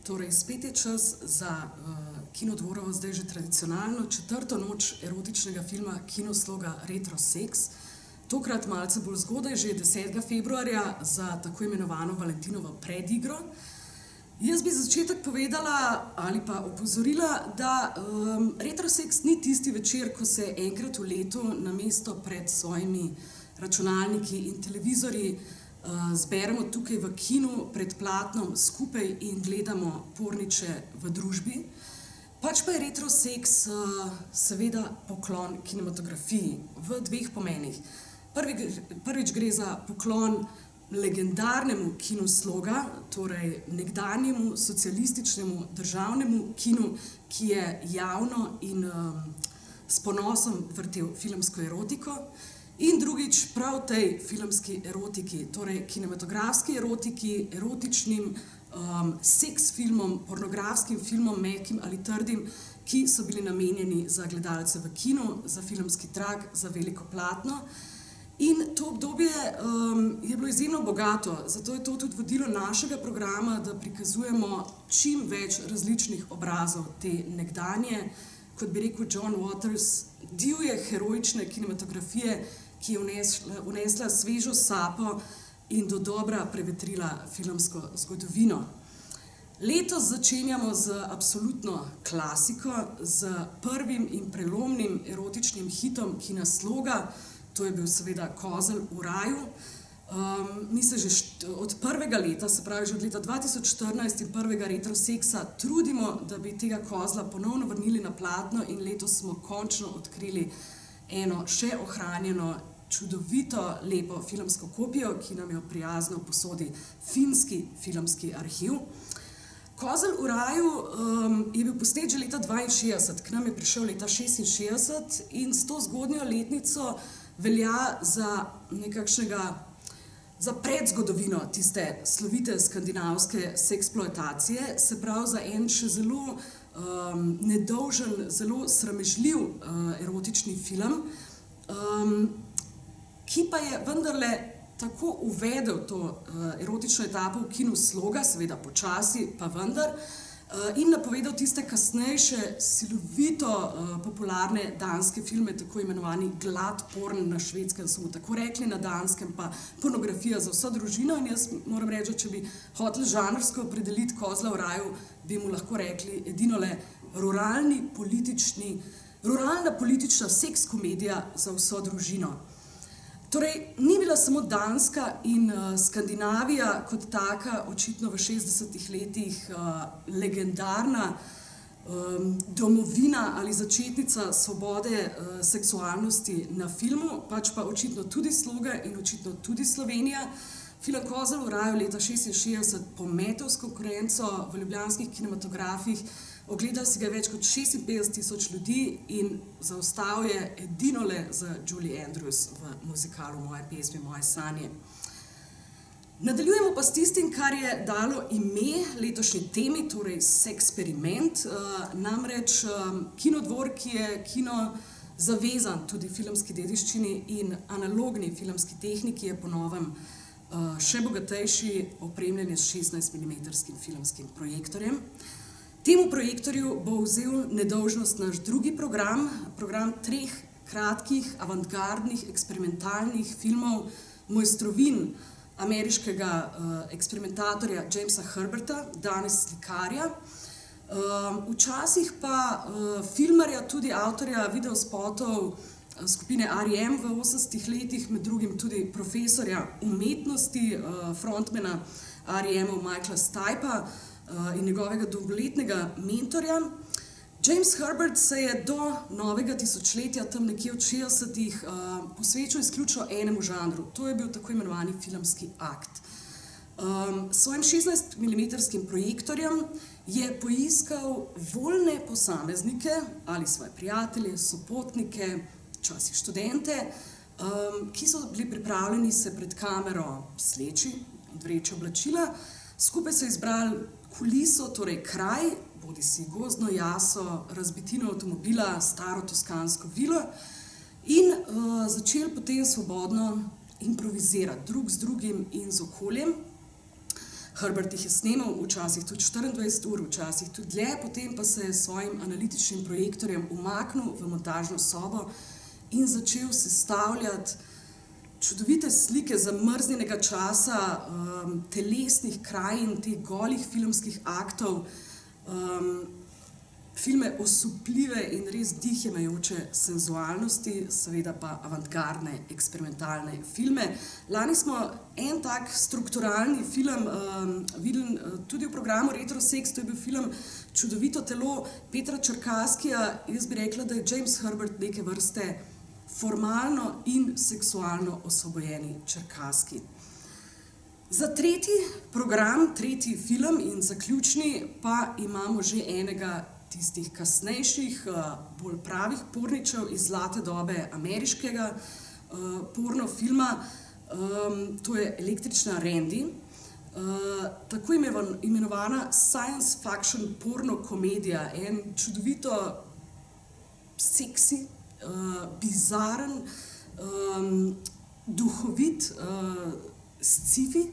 Torej, spet je čas za Kinodvorovo, zdaj že tradicionalno četrto noč erotičnega filma kinosloga Retro Sex. Tokrat malce bolj zgodaj, že 10. februarja, za tako imenovano Valentinovo predigro. Jaz bi za začetek povedala ali pa opozorila, da Retro Sex ni tisti večer, ko se enkrat v letu namesto pred svojimi računalniki in televizorji zberemo tukaj v kinu pred platnom skupaj in gledamo porniče v družbi. Pač pa je Retro Sex seveda poklon kinematografiji v dveh pomenih. Prvič gre za poklon legendarnemu kinu sloga, torej nekdanjemu socialističnemu državnemu kinu, ki je javno in s ponosom vrtel filmsko erotiko. In drugič prav tej filmski erotiki, torej kinematografski erotiki, erotičnim seks filmom, pornografskim filmom, mehkim ali trdim, ki so bili namenjeni za gledalce v kinu, za filmski trak, za veliko platno. In to obdobje je bilo izjemno bogato, zato je to tudi vodilo našega programa, da prikazujemo čim več različnih obrazov te nekdanje, kot bi rekel John Waters, divje heroične kinematografije, ki je vnesla svežo sapo in dodobra prevetrila filmsko zgodovino. Letos začenjamo z absolutno klasiko, z prvim in prelomnim erotičnim hitom kina sloga, to je bil seveda Kozel v raju. Mi se že od prvega leta, se pravi že od leta 2014 in prvega Retro Sexa, trudimo, da bi tega kozla ponovno vrnili na platno in letos smo končno odkrili eno še ohranjeno, čudovito, lepo filmsko kopijo, ki nam jo prijazno posodi finski filmski arhiv. Kozel v raju je bil posnet že leta 62, k nam je prišel leta 66 in s to zgodnjo letnico velja za za predzgodovino tiste slovite skandinavske seksploatacije, se pravi za en še zelo nedolžen, zelo sramežljiv erotični film, ki pa je vendarle tako uvedel to erotično etapo v kinu sloga, seveda počasi, pa vendar, in napovedal tiste kasnejše, silovito popularne danske filme, tako imenovani glad porn na Švedskem, so mu tako rekli na Danskem, pa pornografija za vso družino. In jaz moram reči, če bi hoteli žanrsko opredeliti Kozla v raju, bi mu lahko rekli edinole ruralna politična seks komedija za vso družino. Torej, ni bila samo Danska in Skandinavija kot taka, očitno v 60. letih legendarna domovina ali začetnica svobode seksualnosti na filmu, pač pa očitno tudi sloga in očitno tudi Slovenija. Film Kozel v raju leta 66 pometel s konkurenco v ljubljanskih kinematografih, ogledal si ga več kot 56.000 ljudi in zaostal je edinole za Julie Andrews v muzikalu Moje pesmi, moje sanje. Nadaljujemo pa s tistim, kar je dalo ime letošnji temi, torej Seksperiment, namreč Kinodvor, ki je kino zavezan tudi filmski dediščini in analogni filmski tehniki, je po novem še bogatejši, opremljen je s 16-milimetrskim filmskim projektorjem. Temu projektorju bo vzel nedolžnost naš drugi program 3 kratkih, avantgardnih, eksperimentalnih filmov mojstrovin ameriškega eksperimentatorja Jamesa Herberta, danes slikarja, včasih pa filmarja, tudi avtorja videospotov skupine R.E.M. v 80. letih, med drugim tudi profesorja umetnosti, frontmana R.E.M. Michaela Stipa in njegovega dolgoletnega mentorja. James Herbert se je do novega tisočletja, tam nekje od 60-ih, posvečal izključno enemu žanru. To je bil tako imenovani filmski akt. S svojim 16-milimetrskim projektorjem je poiskal voljne posameznike ali svoje prijatelje, sopotnike, včasih študente, ki so bili pripravljeni se pred kamero sleči, odvreči oblačila. Skupaj so izbrali kuliso, torej kraj, bodisi gozdno jaso, razbitino avtomobila, staro toskansko vilo in začeli potem svobodno improvizirati drug z drugim in z okoljem. Herbert jih je snemal, včasih tudi 24 ur, včasih tudi dlje, potem pa se je s svojim analitičnim projektorjem umaknil v montažno sobo in začel sestavljati čudovite slike zamrznjenega časa, telesnih krajin, teh golih filmskih aktov, filme osupljive in res dih jemajoče senzualnosti, seveda pa avantgardne, eksperimentalne filme. Lani smo en tak strukturalni film videli tudi v programu Retro Sex, to je bil film Čudovito telo Petra Čerkaskija. Jaz bi rekla, da je James Herbert neke vrste formalno in seksualno osvobojeni Čerkaski. Za tretji program, tretji film in zaključni pa imamo že enega tistih kasnejših, bolj pravih porničev iz zlate dobe ameriškega porno filma. To je Električna Randy, tako imenovana science fiction porno komedija, en čudovito seksi, bizaren, duhovit sci-fi,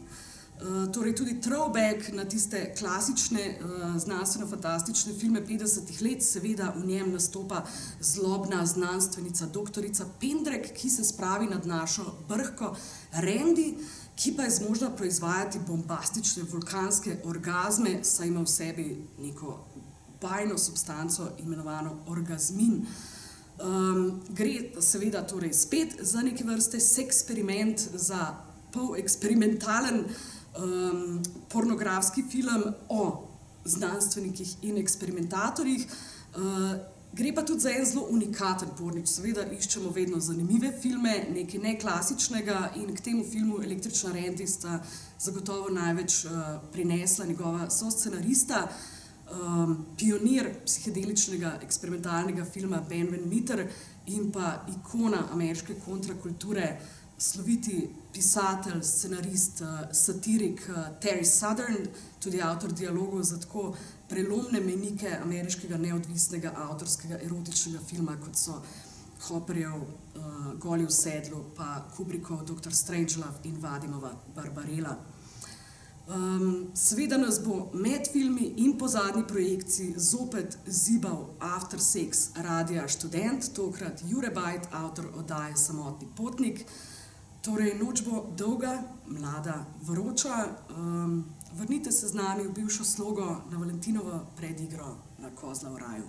torej tudi throwback na tiste klasične znanstveno-fantastične filme 50-ih let. Seveda v njem nastopa zlobna znanstvenica doktorica Pendrek, ki se spravi nad našo brhko Randy, ki pa je zmožna proizvajati bombastične vulkanske orgazme, saj ima v sebi neko bajno substanco imenovano orgazmin. Gre seveda torej spet za neke vrste seksperiment, za poleksperimentalen pornografski film o znanstvenikih in eksperimentatorjih. Gre pa tudi za en zelo unikaten pornič. Seveda iščemo vedno zanimive filme, nekaj neklasičnega, in k temu filmu Električna Randy sta zagotovo največ prinesla njegova soscenarista, pionir psihedeličnega eksperimentalnega filma Ben Van Meter in pa ikona ameriške kontrakulture, sloviti pisatelj, scenarist, satirik Terry Southern, tudi avtor dialogov za tako prelomne mejnike ameriškega neodvisnega avtorskega erotičnega filma, kot so Hopperjev Goli v sedlu, pa Kubrickov Dr. Strangelove in Vadimova Barbarella. Seveda nas bo med filmi in po zadnji projekciji zopet zibal After Sex Radia Študent, tokrat Jure Bajt, avtor oddaje Samotni potnik. Torej, noč bo dolga, mlada, vroča. Vrnite se z nami v bivšo slogo na Valentinovo predigro na Kozla v raju.